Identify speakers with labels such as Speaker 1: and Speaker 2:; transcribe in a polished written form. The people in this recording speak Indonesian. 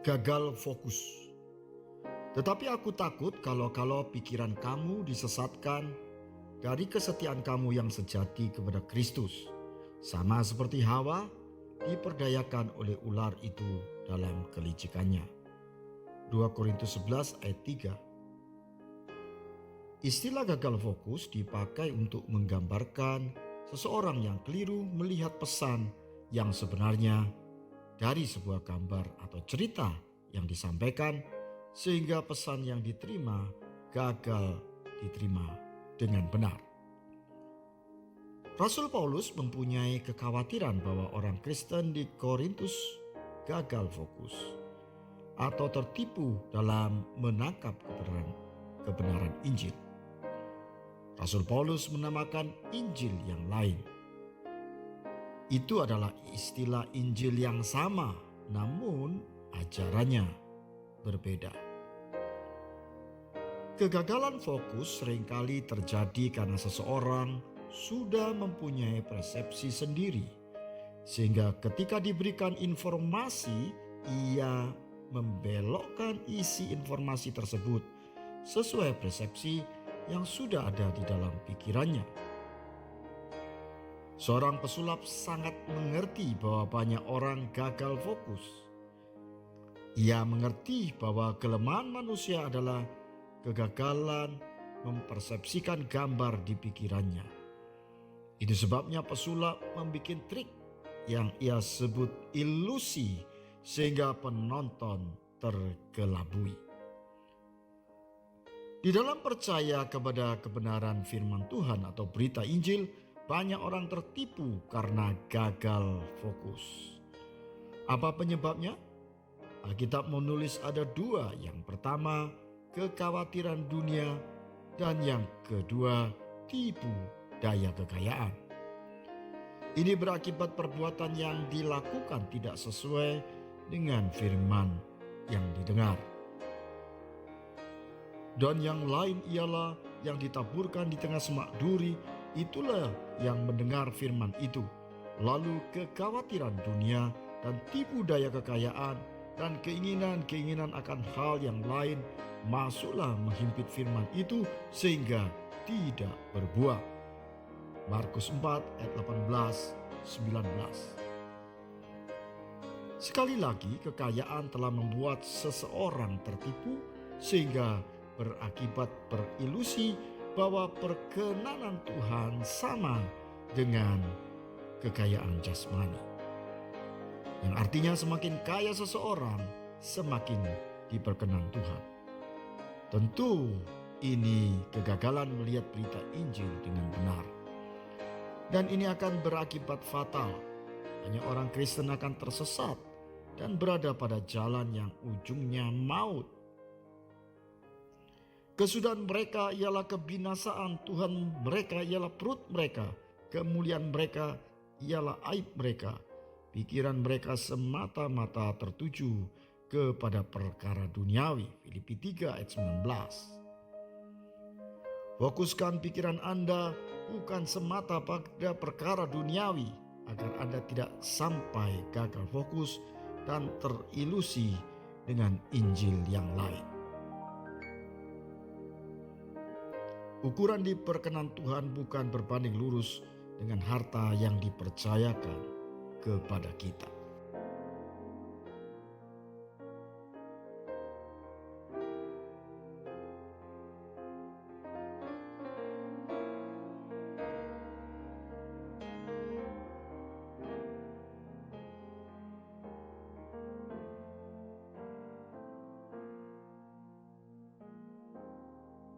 Speaker 1: Gagal fokus. Tetapi aku takut kalau pikiran kamu disesatkan dari kesetiaan kamu yang sejati kepada Kristus, sama seperti Hawa diperdayakan oleh ular itu dalam kelicikannya. 2 Korintus 11 ayat 3. Istilah gagal fokus dipakai untuk menggambarkan seseorang yang keliru melihat pesan yang sebenarnya dari sebuah gambar atau cerita yang disampaikan, sehingga pesan yang diterima gagal diterima dengan benar. Rasul Paulus mempunyai kekhawatiran bahwa orang Kristen di Korintus gagal fokus atau tertipu dalam menangkap kebenaran Injil. Rasul Paulus menamakan Injil yang lain. Itu adalah istilah Injil yang sama, namun ajarannya berbeda. Kegagalan fokus seringkali terjadi karena seseorang sudah mempunyai persepsi sendiri, sehingga ketika diberikan informasi, ia membelokkan isi informasi tersebut sesuai persepsi yang sudah ada di dalam pikirannya. Seorang pesulap sangat mengerti bahwa banyak orang gagal fokus. Ia mengerti bahwa kelemahan manusia adalah kegagalan mempersepsikan gambar di pikirannya. Itu sebabnya pesulap membuat trik yang ia sebut ilusi sehingga penonton tergelabui. Di dalam percaya kepada kebenaran firman Tuhan atau berita Injil, banyak orang tertipu karena gagal fokus. Apa penyebabnya? Alkitab menulis ada dua. Yang pertama, kekhawatiran dunia, dan yang kedua, tipu daya kekayaan. Ini berakibat perbuatan yang dilakukan tidak sesuai dengan firman yang didengar. Dan yang lain ialah yang ditaburkan di tengah semak duri, itulah yang mendengar firman itu. Lalu kekhawatiran dunia dan tipu daya kekayaan dan keinginan-keinginan akan hal yang lain masuklah menghimpit firman itu sehingga tidak berbuah. Markus 4 ayat 18-19. Sekali lagi, kekayaan telah membuat seseorang tertipu sehingga berakibat berilusi bahwa perkenanan Tuhan sama dengan kekayaan jasmani. Yang artinya semakin kaya seseorang, semakin diperkenan Tuhan. Tentu ini kegagalan melihat berita Injil dengan benar. Dan ini akan berakibat fatal. Banyak orang Kristen akan tersesat dan berada pada jalan yang ujungnya maut. Kesudahan mereka ialah kebinasaan, Tuhan mereka ialah perut mereka, kemuliaan mereka ialah aib mereka. Pikiran mereka semata-mata tertuju kepada perkara duniawi. Filipi 3 ayat 19. Fokuskan pikiran Anda bukan semata pada perkara duniawi, agar Anda tidak sampai gagal fokus dan terilusi dengan Injil yang lain. Ukuran diperkenan Tuhan bukan berbanding lurus dengan harta yang dipercayakan kepada kita.